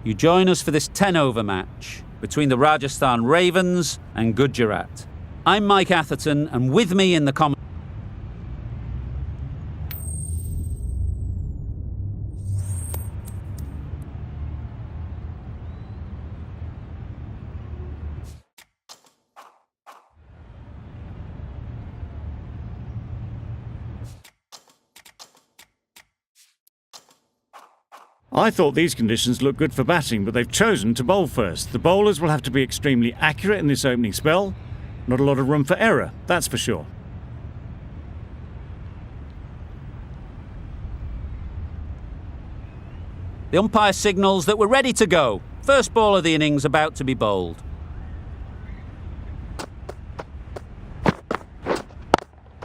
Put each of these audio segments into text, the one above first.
You join us for this 10-over match between the Rajasthan Ravens and Gujarat. I'm Mike Atherton, and with me in the comment. I thought these conditions looked good for batting, but they've chosen to bowl first. The bowlers will have to be extremely accurate in this opening spell. Not a lot of room for error, that's for sure. The umpire signals that we're ready to go. First ball of the innings about to be bowled.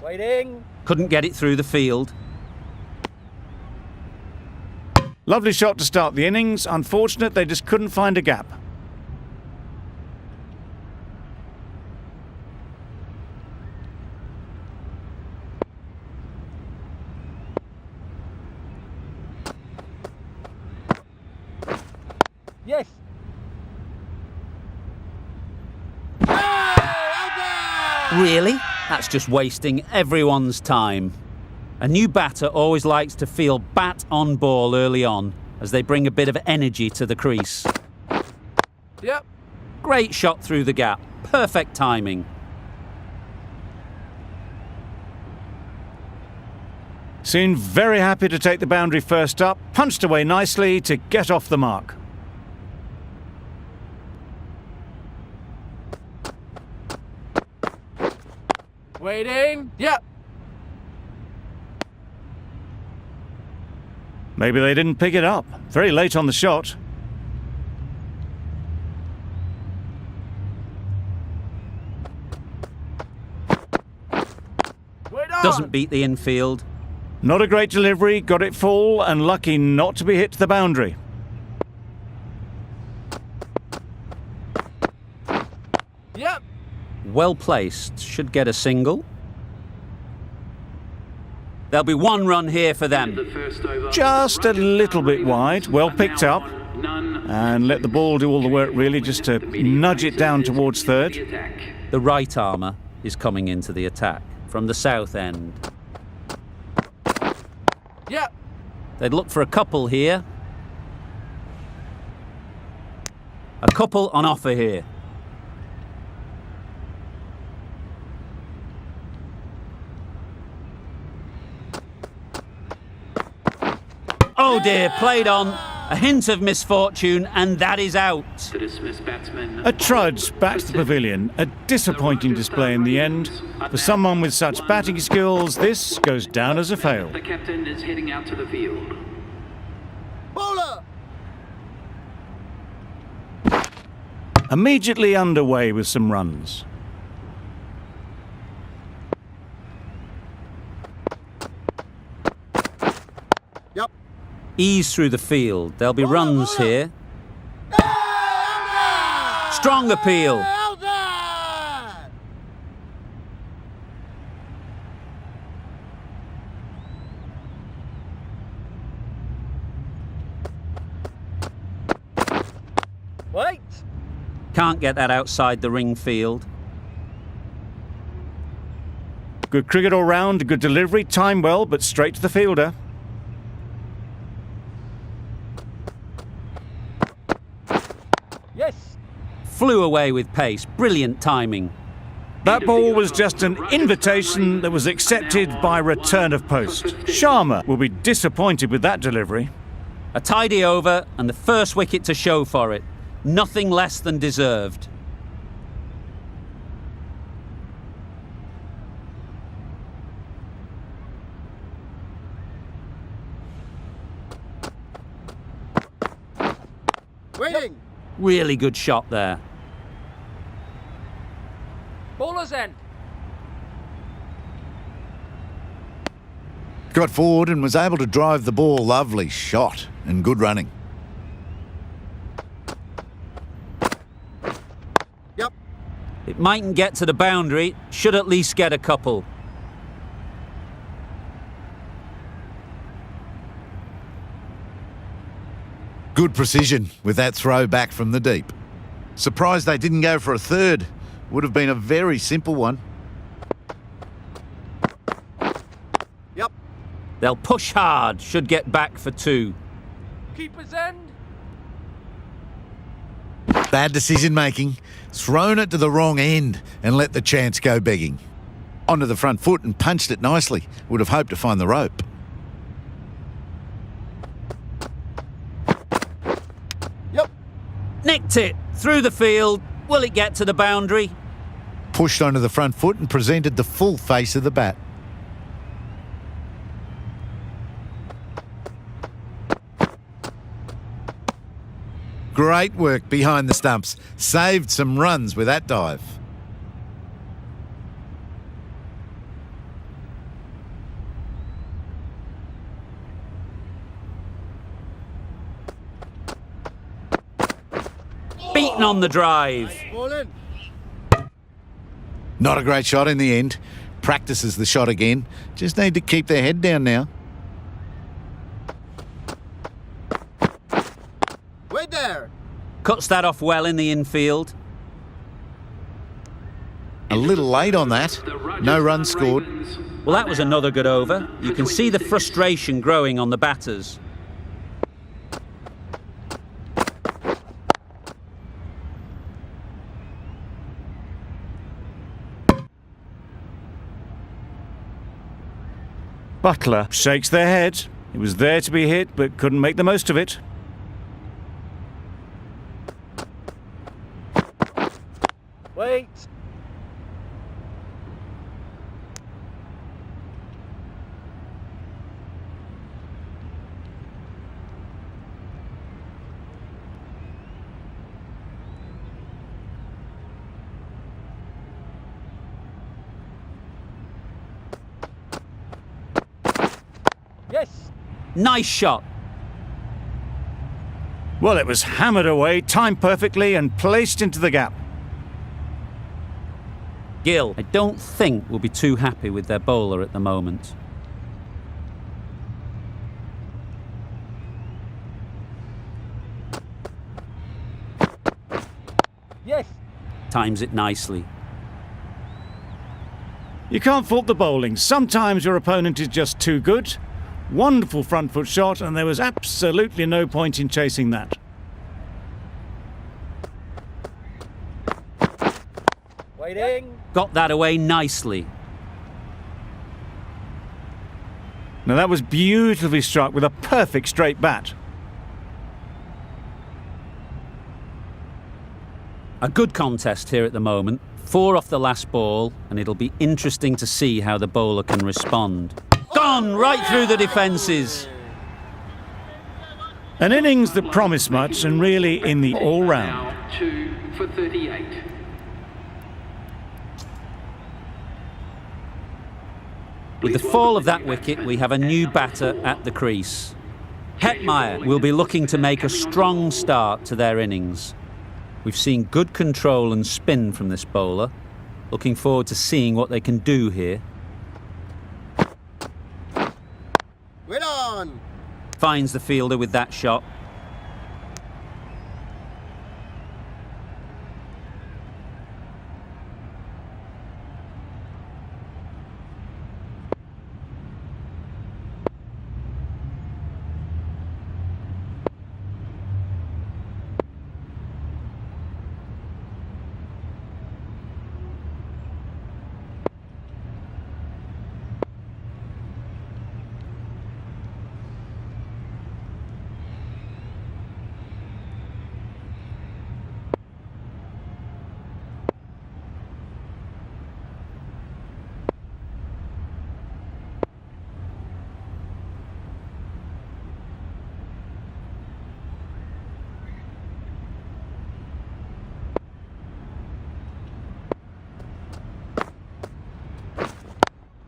Waiting. Couldn't get it through the field. Lovely shot to start the innings. Unfortunate they just couldn't find a gap. Yes. Really? That's just wasting everyone's time. A new batter always likes to feel bat on ball early on, as they bring a bit of energy to the crease. Yep. Great shot through the gap. Perfect timing. Seemed very happy to take the boundary first up. Punched away nicely to get off the mark. Waiting. Yep. Maybe they didn't pick it up. Very late on the shot. Doesn't beat the infield. Not a great delivery, got it full and lucky not to be hit to the boundary. Yep. Well placed. Should get a single. There'll be one run here for them. Just a little bit wide, well picked up. And let the ball do all the work really, just to nudge it down towards third. The right armour is coming into the attack from the south end. Yep. They'd look for a couple here. A couple on offer here. Oh dear, played on. A hint of misfortune, and that is out. A trudge back to the pavilion. A disappointing display in the end. For someone with such batting skills, this goes down as a fail. The captain is heading out to the field. Bowler. Immediately underway with some runs. Yep. Ease through the field. There'll be runs here. Strong appeal. Wait. Can't get that outside the ring field. Good cricket all round, good delivery, timed well, but straight to the fielder. Yes. Flew away with pace. Brilliant timing. That ball was just an invitation that was accepted by return of post. Sharma will be disappointed with that delivery. A tidy over and the first wicket to show for it. Nothing less than deserved. Waiting. Really good shot there. Bowler's end. Got forward and was able to drive the ball. Lovely shot and good running. Yep. It mightn't get to the boundary, should at least get a couple. Good Good precision with that throw back from the deep. Surprised they didn't go for a third. Would have been a very simple one. Yep. They'll push hard, should get back for 2. Keeper's end. Bad decision making. Thrown it to the wrong end and let the chance go begging. Onto the front foot and punched it nicely. Would have hoped to find the rope. Yep. Nicked it, through the field. Will it get to the boundary? Pushed onto the front foot and presented the full face of the bat. Great work behind the stumps. Saved some runs with that dive. Beaten on the drive. Ball in. Not a great shot in the end. Practices the shot again. Just need to keep their head down now. Wait there. Cuts that off well in the infield. A little late on that. No runs scored. Well, that was another good over. You can see the frustration growing on the batters. Butler shakes their head. It was there to be hit, but couldn't make the most of it. Wait. Yes. Nice shot. Well, it was hammered away, timed perfectly and placed into the gap. Gill, I don't think will be too happy with their bowler at the moment. Yes. Times it nicely. You can't fault the bowling. Sometimes your opponent is just too good. Wonderful front foot shot, and there was absolutely no point in chasing that. Waiting. Got that away nicely. Now that was beautifully struck with a perfect straight bat. A good contest here at the moment. 4 off the last ball, and it'll be interesting to see how the bowler can respond. Gone right through the defences. An innings that promised much and really in the all-round. Now 2 for 38. With the fall of that wicket, we have a new batter at the crease. Hetmeyer will be looking to make a strong start to their innings. We've seen good control and spin from this bowler. Looking forward to seeing what they can do here. Wait on. Finds the fielder with that shot.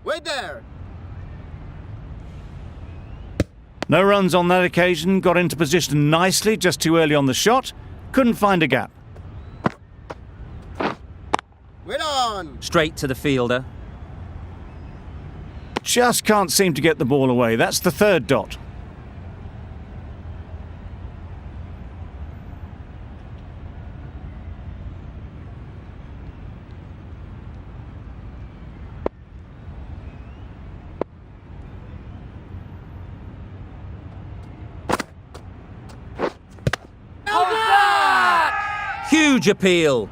Wait there. No runs on that occasion, got into position nicely, just too early on the shot. Couldn't find a gap. Wait on. Straight to the fielder. Just can't seem to get the ball away. That's the third dot. Huge appeal.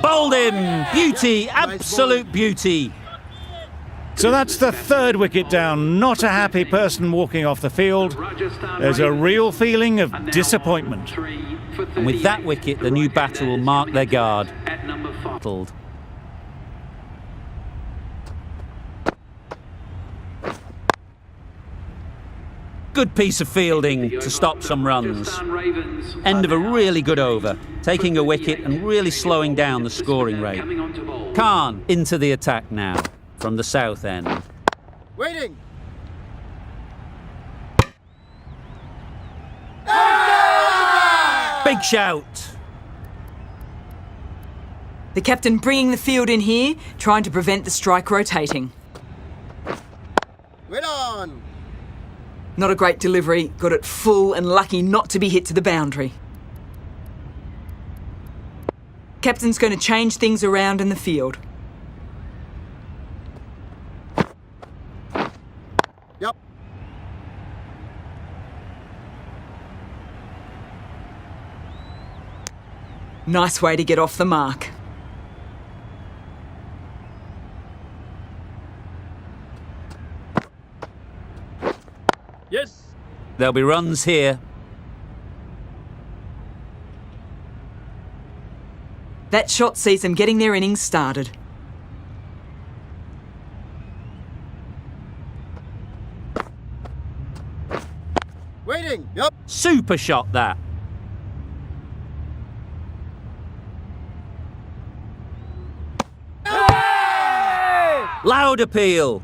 Bowled him! Beauty, absolute beauty. So that's the third wicket down. Not a happy person walking off the field. There's a real feeling of disappointment. And with that wicket, the new batter will mark their guard. At number 5. Good piece of fielding to stop some runs. End of a really good over, taking a wicket and really slowing down the scoring rate. Khan into the attack now from the south end. Waiting. Big shout. The captain bringing the field in here, trying to prevent the strike rotating. Wait on. Not a great delivery, got it full and lucky not to be hit to the boundary. Captain's going to change things around in the field. Yep. Nice way to get off the mark. Yes. There'll be runs here. That shot sees them getting their innings started. Waiting. Yep. Super shot that. Loud appeal.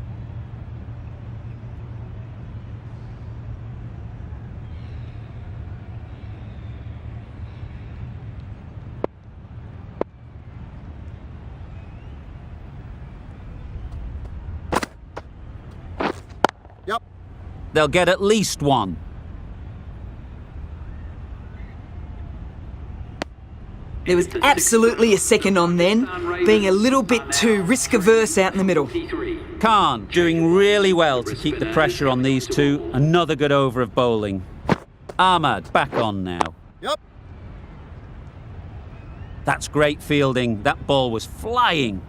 Yep. They'll get at least one. There was absolutely a second on then, being a little bit too risk-averse out in the middle. Khan doing really well to keep the pressure on these two. Another good over of bowling. Ahmad back on now. Yep. That's great fielding. That ball was flying.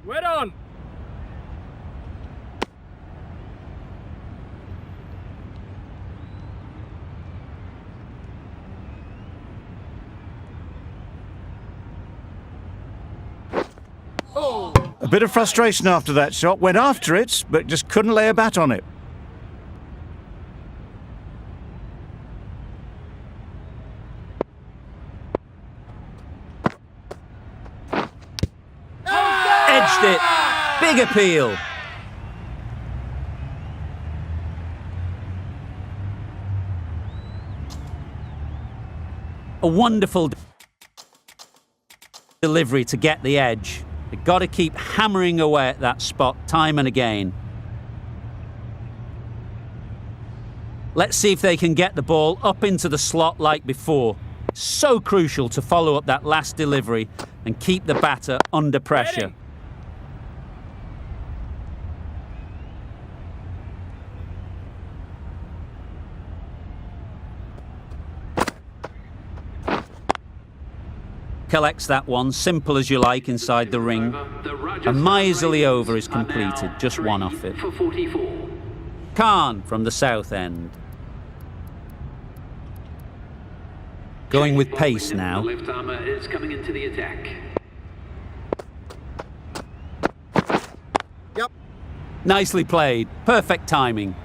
Wait on. A bit of frustration after that shot. Went after it, but just couldn't lay a bat on it. Edged it. Big appeal. A wonderful delivery to get the edge. They've got to keep hammering away at that spot time and again. Let's see if they can get the ball up into the slot like before. So crucial to follow up that last delivery and keep the batter under pressure. Collects that one, simple as you like, inside the ring. A miserly over is completed, just one off it. Khan from the south end. Going with pace now. The left armour is coming into the attack. Yep. Nicely played, perfect timing.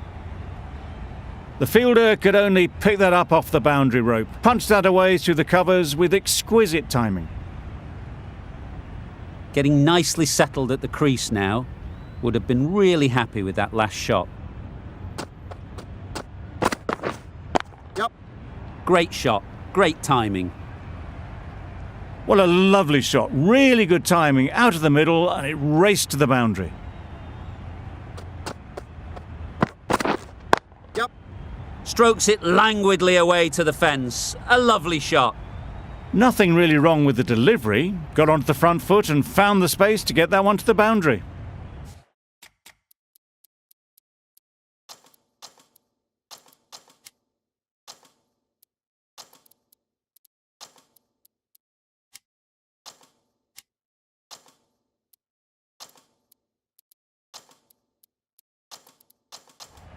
The fielder could only pick that up off the boundary rope. Punched that away through the covers with exquisite timing. getting nicely settled at the crease now. Would have been really happy with that last shot. Yep. Great shot, great timing. What a lovely shot. Really good timing. Out of the middle, and it raced to the boundary. Yep. Strokes it languidly away to the fence. A lovely shot. Nothing really wrong with the delivery. Got onto the front foot and found the space to get that one to the boundary.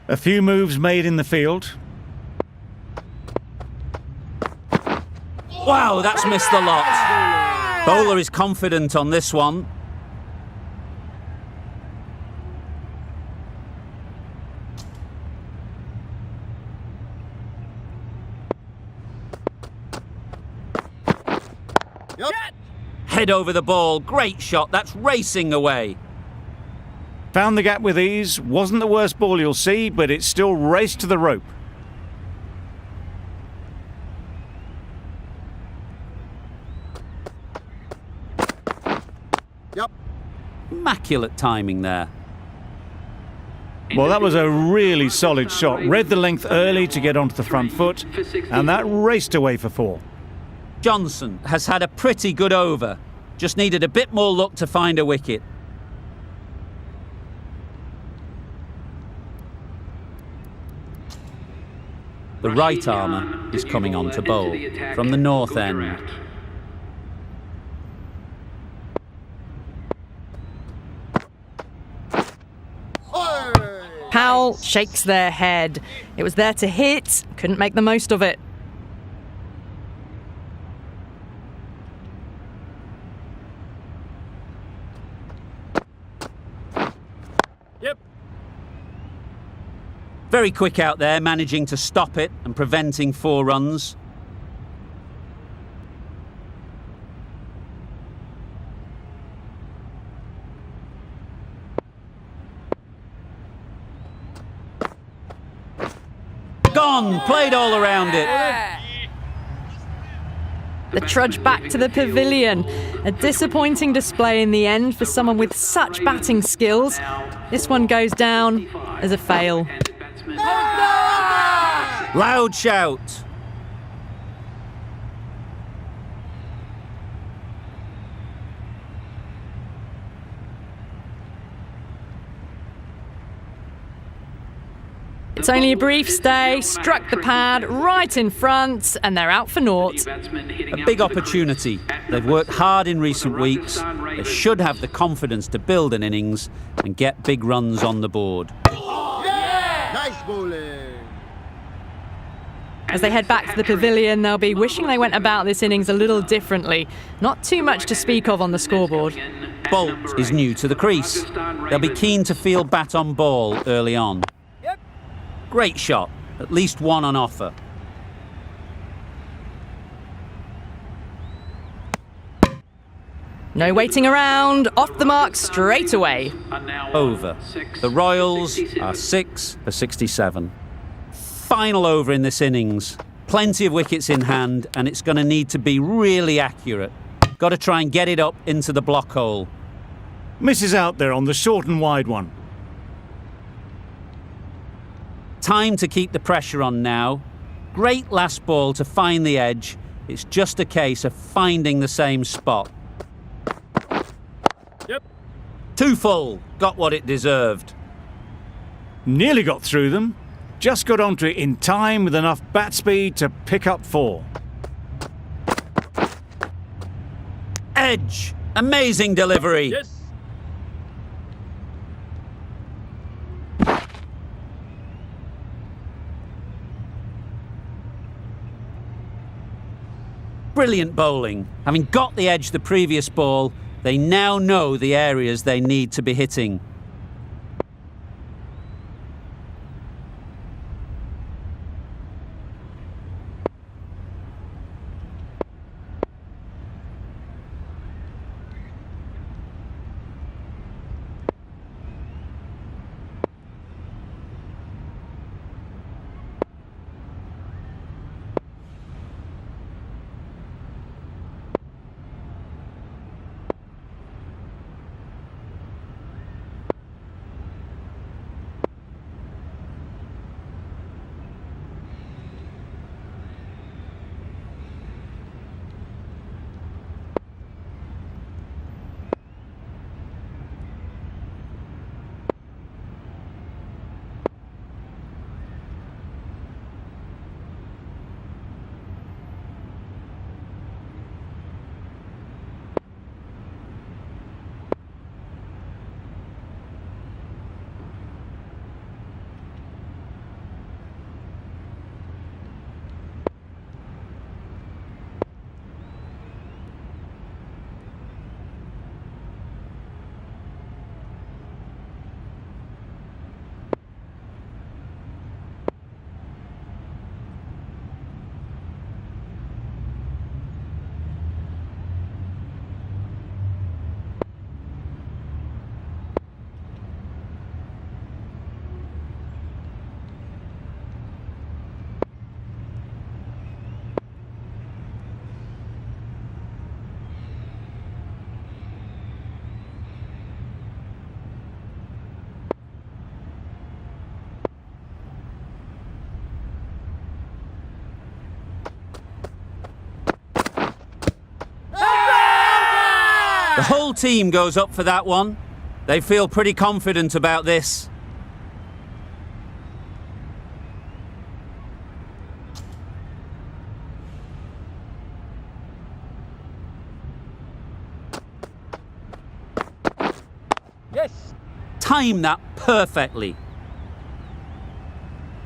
A few moves made in the field. Wow, that's missed the lot. Bowler is confident on this one. Yep. Head over the ball. Great shot. That's racing away. Found the gap with ease. Wasn't the worst ball you'll see, but it still raced to the rope. Yep. Immaculate timing there. Well, that was a really solid shot. Read the length early to get onto the front foot, and that raced away for 4. Johnson has had a pretty good over. Just needed a bit more luck to find a wicket. The right armour is coming on to bowl from the north end. Powell shakes their head. It was there to hit, couldn't make the most of it. Yep. Very quick out there, managing to stop it and preventing 4 runs. Gone, played all around it. The trudge back to the pavilion. A disappointing display in the end for someone with such batting skills. This one goes down as a fail. Loud shout. It's only a brief stay, struck the pad right in front, and they're out for naught. A big opportunity. They've worked hard in recent weeks. They should have the confidence to build an innings and get big runs on the board. Nice bowling. As they head back to the pavilion, they'll be wishing they went about this innings a little differently. Not too much to speak of on the scoreboard. Bolt is new to the crease. They'll be keen to field bat on ball early on. Great shot. At least one on offer. No waiting around, off the mark straight away. Over. The Royals are 6 for 67. Final over in this innings. Plenty of wickets in hand, and it's going to need to be really accurate. Got to try and get it up into the block hole. Misses out there on the short and wide one. Time to keep the pressure on now. Great last ball to find the edge. It's just a case of finding the same spot. Yep. Too full. Got what it deserved. Nearly got through them. Just got onto it in time with enough bat speed to pick up 4. Edge. Amazing delivery. Yes. Brilliant bowling. Having got the edge the previous ball, they now know the areas they need to be hitting. The whole team goes up for that one. They feel pretty confident about this. Yes. Time that perfectly.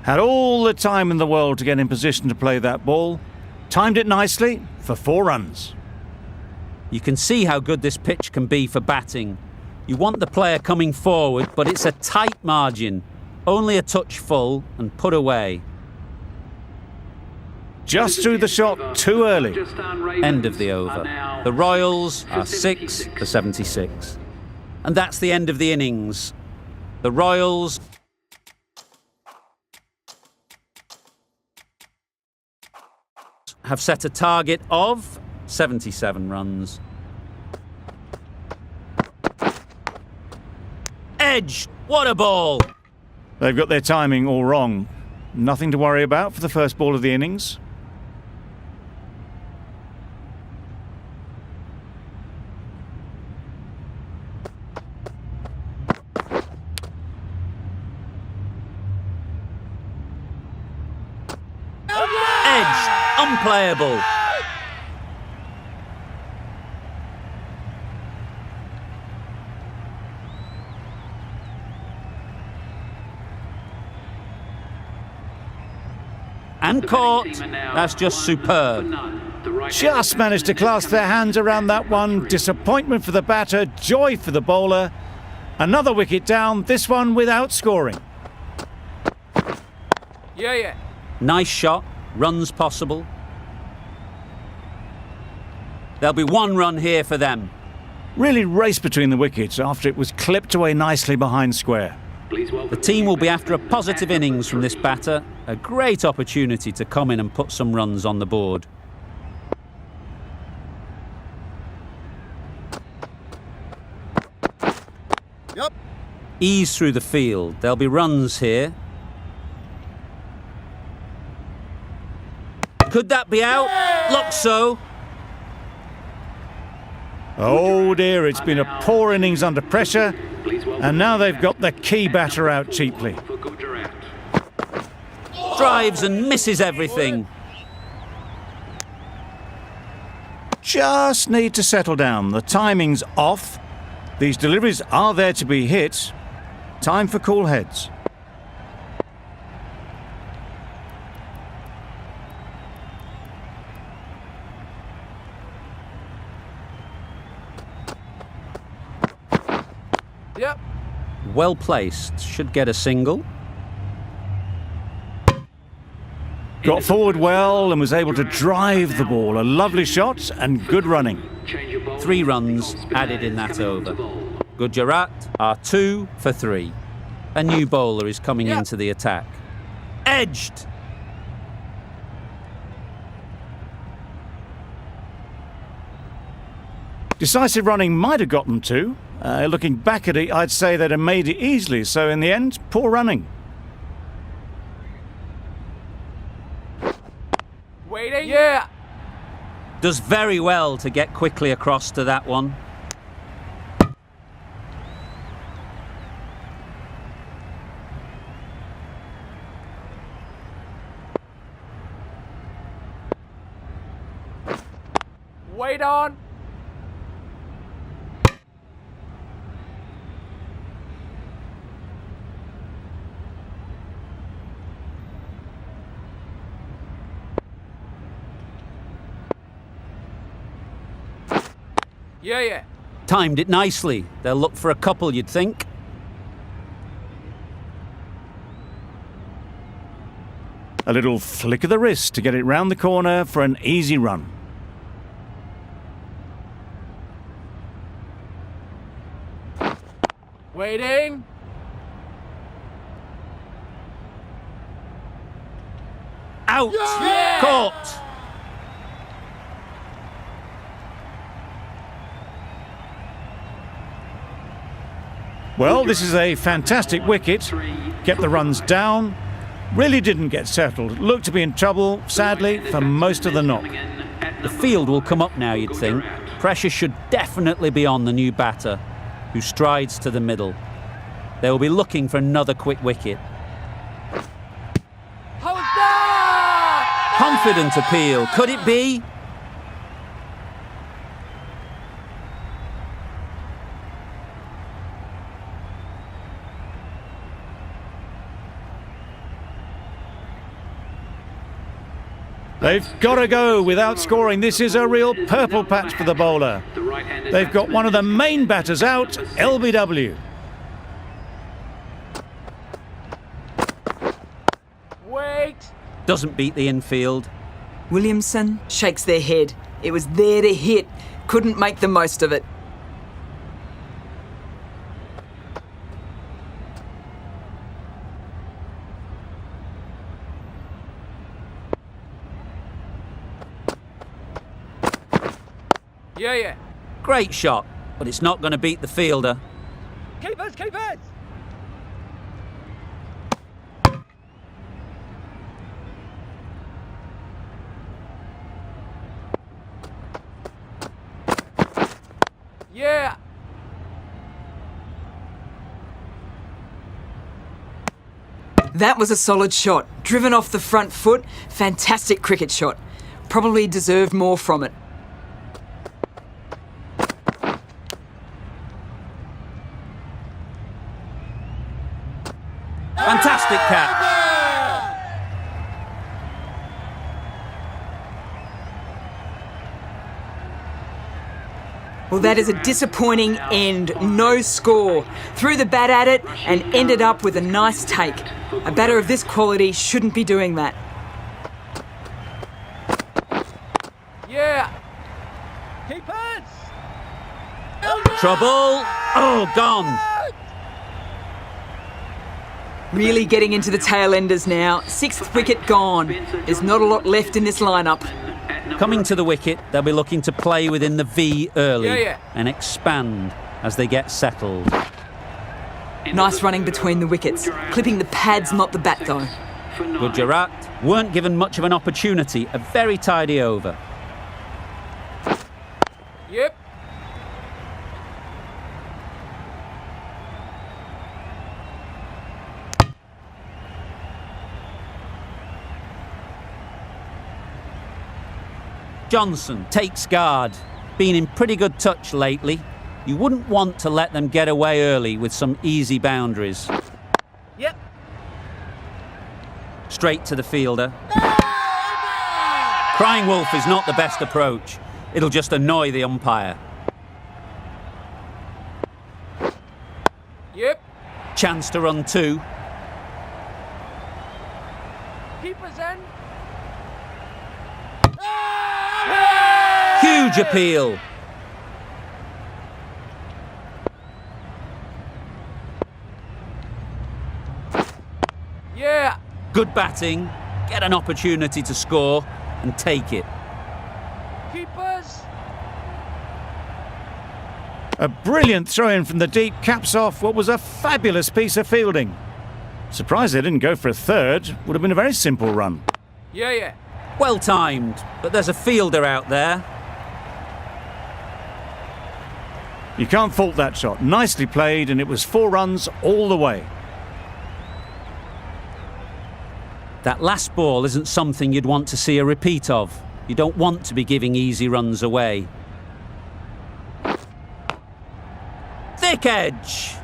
Had all the time in the world to get in position to play that ball. Timed it nicely for 4 runs. You can see how good this pitch can be for batting. You want the player coming forward, but it's a tight margin. Only a touch full and put away. Just threw the shot too early. End of the over. The Royals are 6 for 76. And that's the end of the innings. The Royals have set a target of 77 runs. Edge! What a ball! They've got their timing all wrong. Nothing to worry about for the first ball of the innings. Edge! Unplayable! And caught. That's just superb. Just managed to clasp their hands around that one. Disappointment for the batter, joy for the bowler. Another wicket down, this one without scoring. Yeah. Nice shot. Runs possible. There'll be 1 run here for them. Really raced between the wickets after it was clipped away nicely behind square. The team will be after a positive innings from this batter. A great opportunity to come in and put some runs on the board. Yep. Ease through the field. There'll be runs here. Could that be out? Looks so. Oh dear, it's been a poor innings under pressure, and now they've got the key batter out cheaply. Drives and misses everything. Just need to settle down. The timing's off. These deliveries are there to be hit. Time for cool heads. Yep. Well placed. Should get a single. Got forward well and was able to drive the ball. A lovely shot and good running. 3 runs added in that over. Gujarat are 2 for 3. A new bowler is coming into the attack. Edged! Decisive running might have got them to. Looking back at it, I'd say they'd have made it easily. So in the end, poor running. Waiting. Yeah. Does very well to get quickly across to that one. Wait on. Yeah. Timed it nicely. They'll look for a couple, you'd think. A little flick of the wrist to get it round the corner for an easy run. Waiting. Out! Yeah! Caught! Well, this is a fantastic wicket. Kept the runs down. Really didn't get settled. Looked to be in trouble, sadly, for most of the knock. The field will come up now, you'd think. Pressure should definitely be on the new batter, who strides to the middle. They will be looking for another quick wicket. Hold that! Confident appeal, could it be? They've got to go without scoring. This is a real purple patch for the bowler. The right-handed They've got one of the main batters out, LBW. Wait! Doesn't beat the infield. Williamson shakes their head. It was there to hit. Couldn't make the most of it. Yeah. Great shot, but it's not going to beat the fielder. Keepers! Yeah! That was a solid shot. Driven off the front foot. Fantastic cricket shot. Probably deserved more from it. Fantastic catch. Well, that is a disappointing end. No score. Threw the bat at it and ended up with a nice take. A batter of this quality shouldn't be doing that. Yeah! Keepers! Trouble. Oh, gone. Really getting into the tail enders now. Sixth wicket gone. There's not a lot left in this lineup. Coming to the wicket, they'll be looking to play within the V early Yeah. and expand as they get settled. Nice running between the wickets. Clipping the pads, not the bat though. Gujarat weren't given much of an opportunity. A very tidy over. Yep. Johnson takes guard. Been in pretty good touch lately. You wouldn't want to let them get away early with some easy boundaries. Yep. Straight to the fielder. Crying wolf is not the best approach. It'll just annoy the umpire. Yep. Chance to run two. Keepers in. Huge appeal. Yeah. Good batting. Get an opportunity to score and take it. Keepers. A brilliant throw-in from the deep caps off what was a fabulous piece of fielding. Surprised they didn't go for a third. Would have been a very simple run. Yeah. Well timed, but there's a fielder out there. You can't fault that shot. Nicely played, and it was 4 runs all the way. That last ball isn't something you'd want to see a repeat of. You don't want to be giving easy runs away. Thick edge.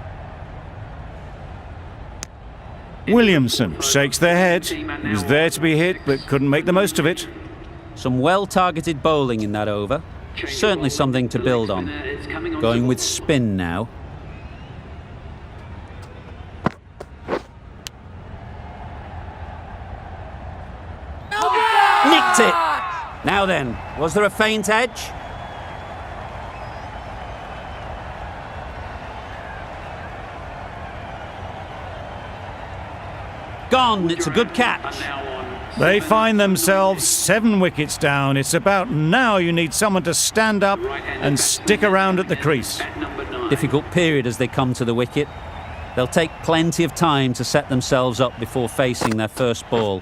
Williamson shakes their head. He was there to be hit, but couldn't make the most of it. Some well-targeted bowling in that over. Certainly something to build on. Going with spin now. Nicked it! Now then, was there a faint edge? Gone, it's a good catch. They find themselves 7 wickets down. It's about now you need someone to stand up and stick around at the crease. Difficult period as they come to the wicket. They'll take plenty of time to set themselves up before facing their first ball.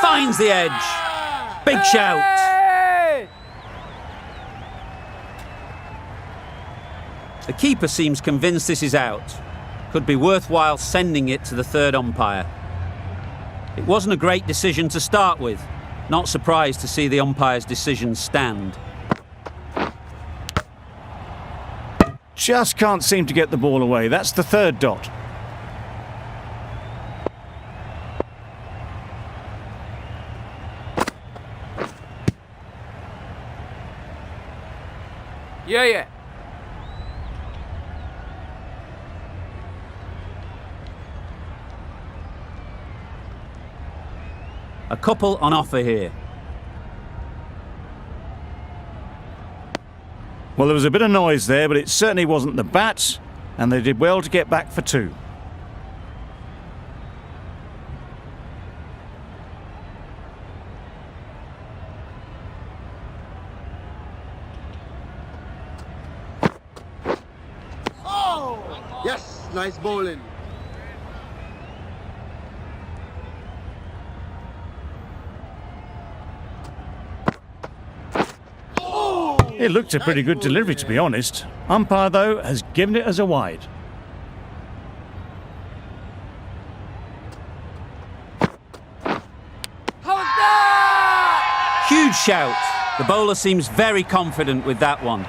Finds the edge. Big shout. Hey! The keeper seems convinced this is out. Could be worthwhile sending it to the third umpire. It wasn't a great decision to start with. Not surprised to see the umpire's decision stand. Just can't seem to get the ball away. That's the third dot. Yeah, yeah. A couple on offer here. Well, there was a bit of noise there, but it certainly wasn't the bats, and they did well to get back for 2. Yes, nice bowling. It looked a pretty good delivery, to be honest. Umpire, though, has given it as a wide. How's that? Huge shout. The bowler seems very confident with that one.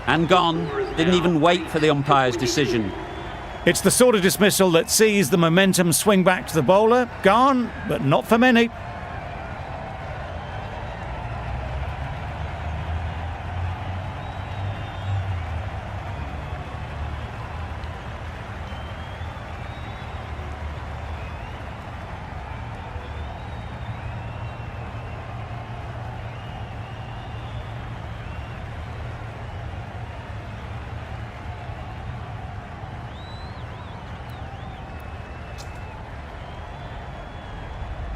And gone. Didn't even wait for the umpire's decision. It's the sort of dismissal that sees the momentum swing back to the bowler. Gone, but not for many.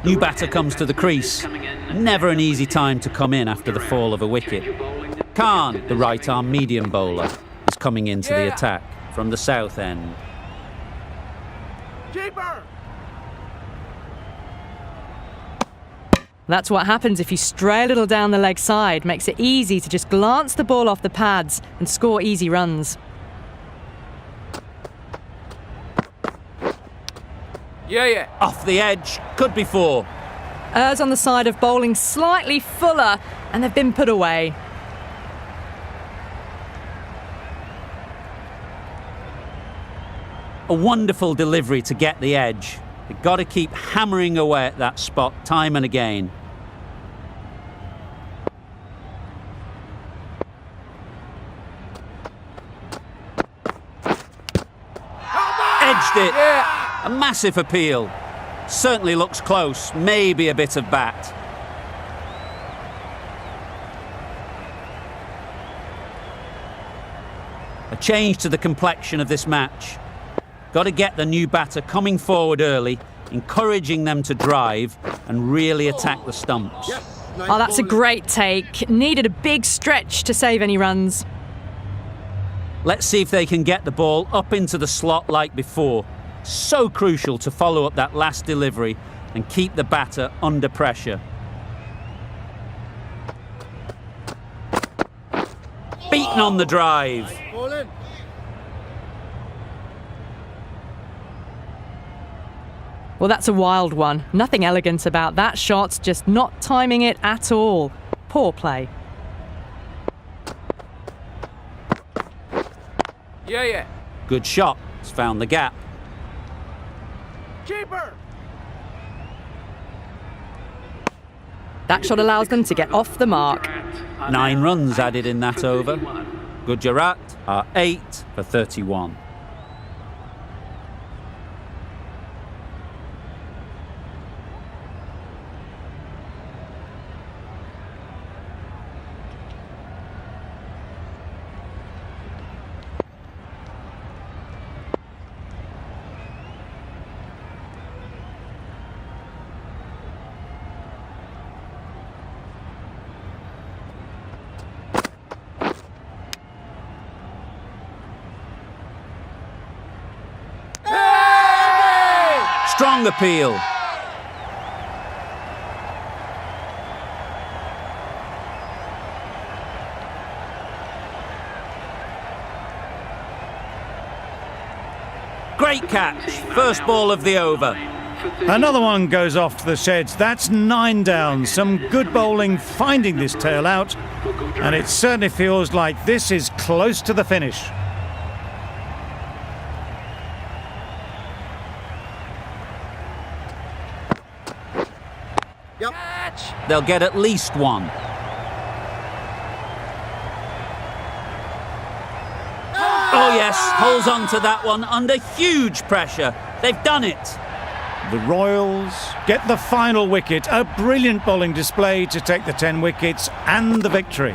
New batter comes to the crease. Never an easy time to come in after the fall of a wicket. Khan, the right-arm medium bowler, is coming into the attack from the south end. Keeper! That's what happens if you stray a little down the leg side. Makes it easy to just glance the ball off the pads and score easy runs. Yeah, yeah. Off the edge, could be 4. Errs on the side of bowling slightly fuller, and they've been put away. A wonderful delivery to get the edge. You've got to keep hammering away at that spot time and again. Edged it. Yeah. A massive appeal. Certainly looks close. Maybe a bit of bat. A change to the complexion of this match. Got to get the new batter coming forward early, encouraging them to drive and really attack the stumps. Oh, that's a great take. Needed a big stretch to save any runs. Let's see if they can get the ball up into the slot like before. So crucial to follow up that last delivery and keep the batter under pressure. Beaten on the drive. Bowling. Well, that's a wild one. Nothing elegant about that shot, just not timing it at all. Poor play. Yeah, yeah. Good shot. It's found the gap. Keeper! That shot allows them to get off the mark. 9 runs added in that over. Gujarat are 8 for 31. Strong appeal. Great catch. First ball of the over. Another one goes off to the sheds. That's 9 down. Some good bowling finding this tail out, and it certainly feels like this is close to the finish. Catch. They'll get at least one. Oh yes, holds on to that one under huge pressure. They've done it. The Royals get the final wicket. A brilliant bowling display to take the 10 wickets and the victory.